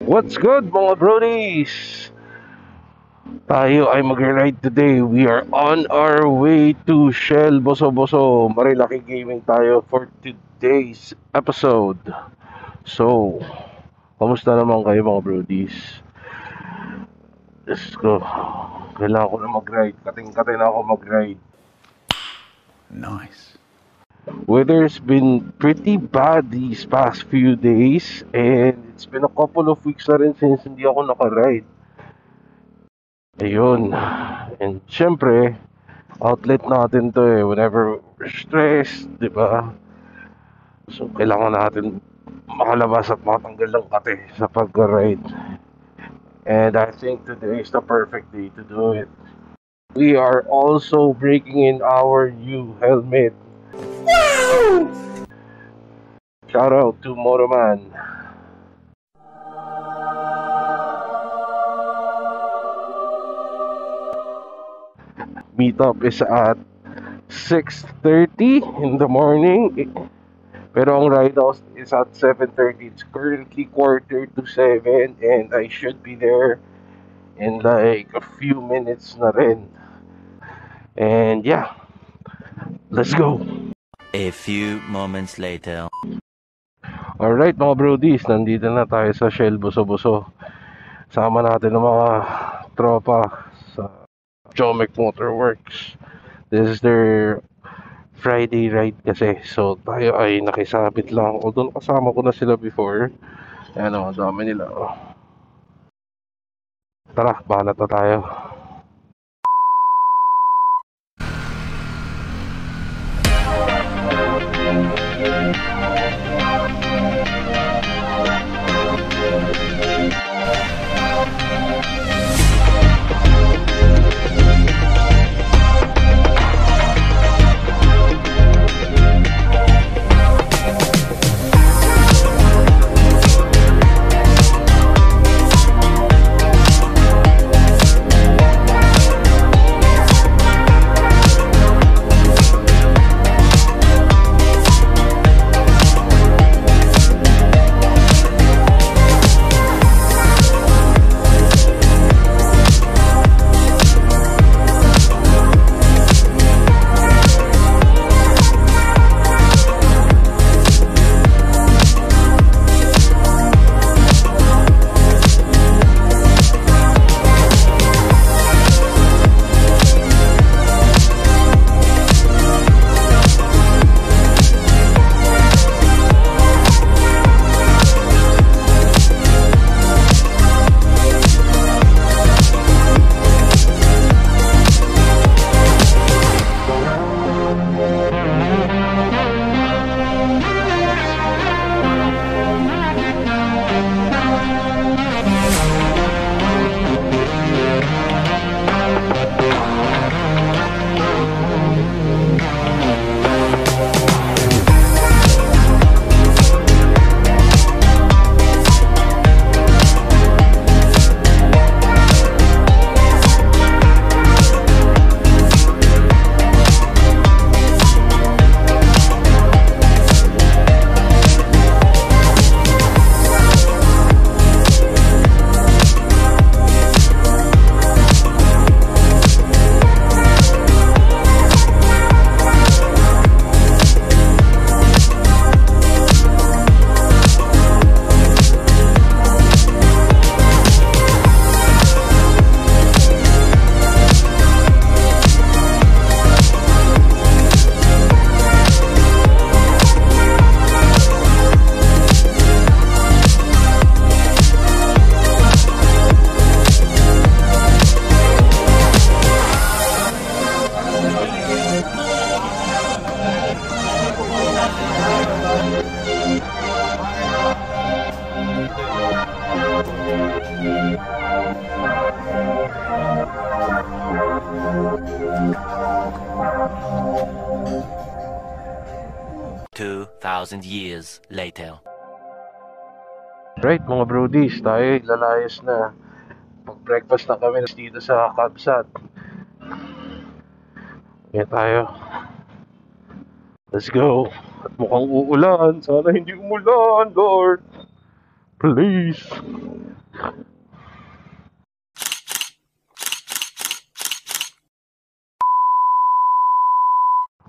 What's good mga brodies? Tayo ay mag-ride today. We are on our way to Shell Boso-Boso. Marilaki Gaming tayo for today's episode. So, kamusta naman kayo mga brodies? Let's go. Kailangan ko na mag-ride. Kating-kating na ako mag-ride. Nice. Weather's been pretty bad these past few days, and it's been a couple of weeks na rin since hindi ako naka-ride. Ayun. And syempre, outlet natin to whenever we're stressed, di ba? So, kailangan natin makalabas at makatanggal ng kate sa pag-ride. And I think today is the perfect day to do it. We are also breaking in our new helmet. Wow! Shout out to Motoman. Meetup is at 6:30 in the morning. Pero ang ride out is at 7:30. It's currently 6:45 and I should be there in like a few minutes na rin. And yeah, let's go. A few moments later. Alright mga brodies, nandito na tayo sa Shell Boso-Boso. Sama natin ng mga tropa sa Jomek Motorworks. This is their Friday ride kasi. So tayo ay nakisabit lang. Although nakasama ko na sila before. Ayan o, dami nila. Tara, bahala na tayo. Thousand years later. Right mga brodies, tayo lalayas na. Pag-breakfast na kami dito sa Kabsat. Kaya tayo. Let's go. At mukhang uulan. Sana hindi umulan, Lord. Please.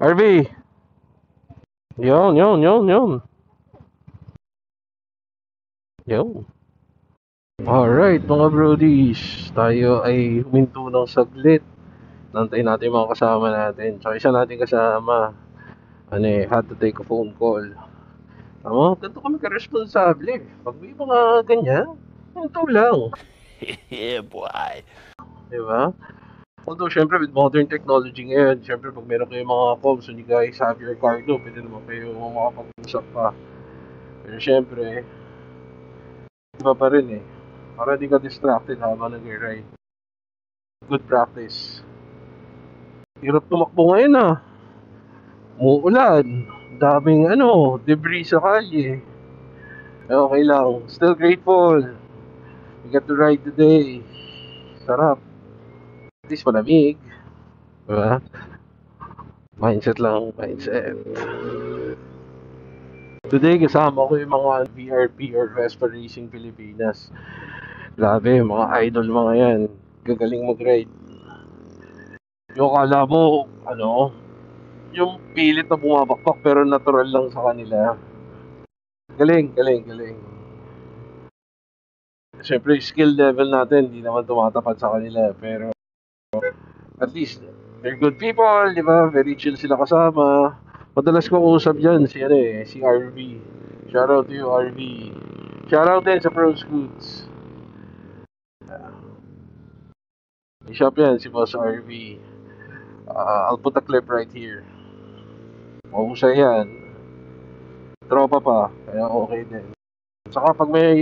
RV! Yun. Yun. Alright mga brodies, tayo ay huminto ng saglit. Nantayin natin yung mga kasama natin. So isa natin kasama, had to take a phone call. Ganito kami ka-responsable. Pag may mga ganyan, hinto lang. Yeah, boy. Diba? Although syempre with modern technology ngayon, syempre pag meron kayong mga comms, when you guys have your cargo, pwede naman kayo makapag-usap pa. Pero syempre, iba pa rin eh. Para di ka distracted habang nag-ride. Good practice. Hirap tumakbo ngayon ah. Muulan. Daming debris sa kalye. Okay lang. Still grateful. We got to ride today. Sarap. At least malamig. Diba? Mindset lang. Mindset. Today kasama ko yung mga VRP or Vespa Racing Pilipinas. Grabe, mga idol mga yan. Gagaling mag-ride. Yung akala mo, yung pilit na bumabakbak pero natural lang sa kanila. Galing. Siyempre, skill level natin, hindi naman tumatapat sa kanila. Pero, at least, they're good people, di ba? Very chill sila kasama. Madalas kong usap dyan, si RV. Shoutout to you, RV. Shoutout din sa Pro Scoots. May shop yan, si Boss RV. I'll put a clip right here. Mahusay yan. Tropa pa, kaya okay din. Saka pag may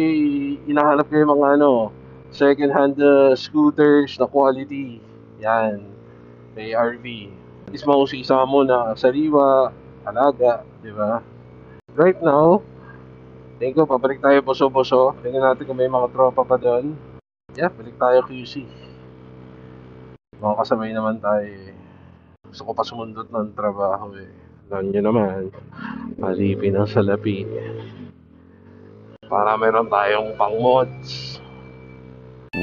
hinahanap kayo mga second hand scooters na quality, yan, may RV. Is mausisa mo na sariwa, alaga, di ba? Right now, tingin ko pabalik tayo boso-boso. Tingnan natin kung may mga tropa pa doon. Yeah, balik tayo QC. Mga kasabay naman tayo eh. Gusto ko pa sumundot ng trabaho eh. Alam nyo naman, malipin ang salapi. Para meron tayong pang mods.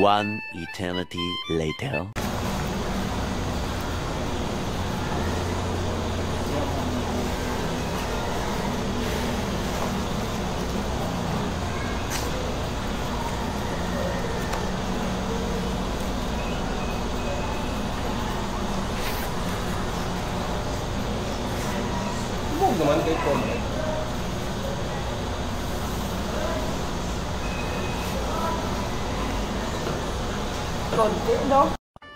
One eternity later. Naman kay Conrad.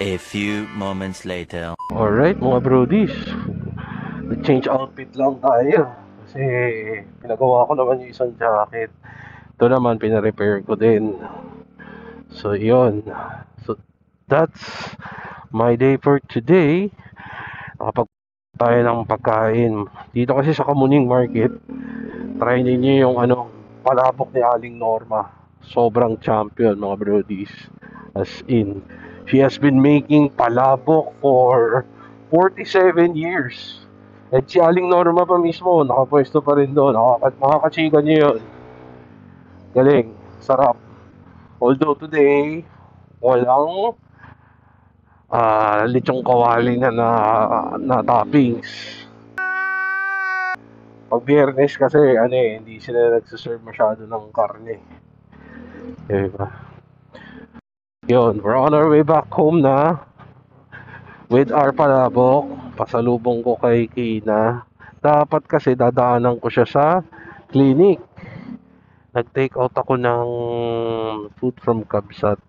A few moments later. Alright mga brodies, nag-change outfit lang tayo. Kasi pinagawa ko naman yung isang jacket. Ito naman pina-repair ko din. So yun. So that's my day for today. Nakapag tayo ng pagkain. Dito kasi sa Kamuning Market, try ninyo yung palabok ni Aling Norma. Sobrang champion mga brodies. As in, she has been making palabok for 47 years. At si Aling Norma pa mismo, nakapwesto pa rin doon. Makakachika niyo yun. Galing, sarap. Although today, walang lechong kawali na toppings. Pag Biyernes kasi hindi sila nagsaserve masyado ng karne. Diba? Yun, we're on our way back home na with our palabok. Pasalubong ko kay Kina. Dapat kasi dadaanan ko siya sa clinic. Nag-take out ako ng food from Kabsat.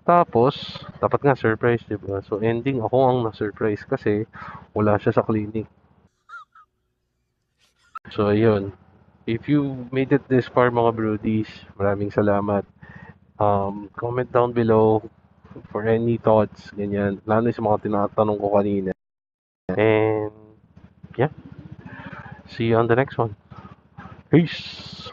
Tapos, dapat nga surprise, diba? So, ending ako ang na-surprise kasi wala siya sa clinic. So, ayun. If you made it this far, mga brodies, maraming salamat. Comment down below for any thoughts, ganyan. Lalo sa mga tinatanong ko kanina. And, yeah. See you on the next one. Peace!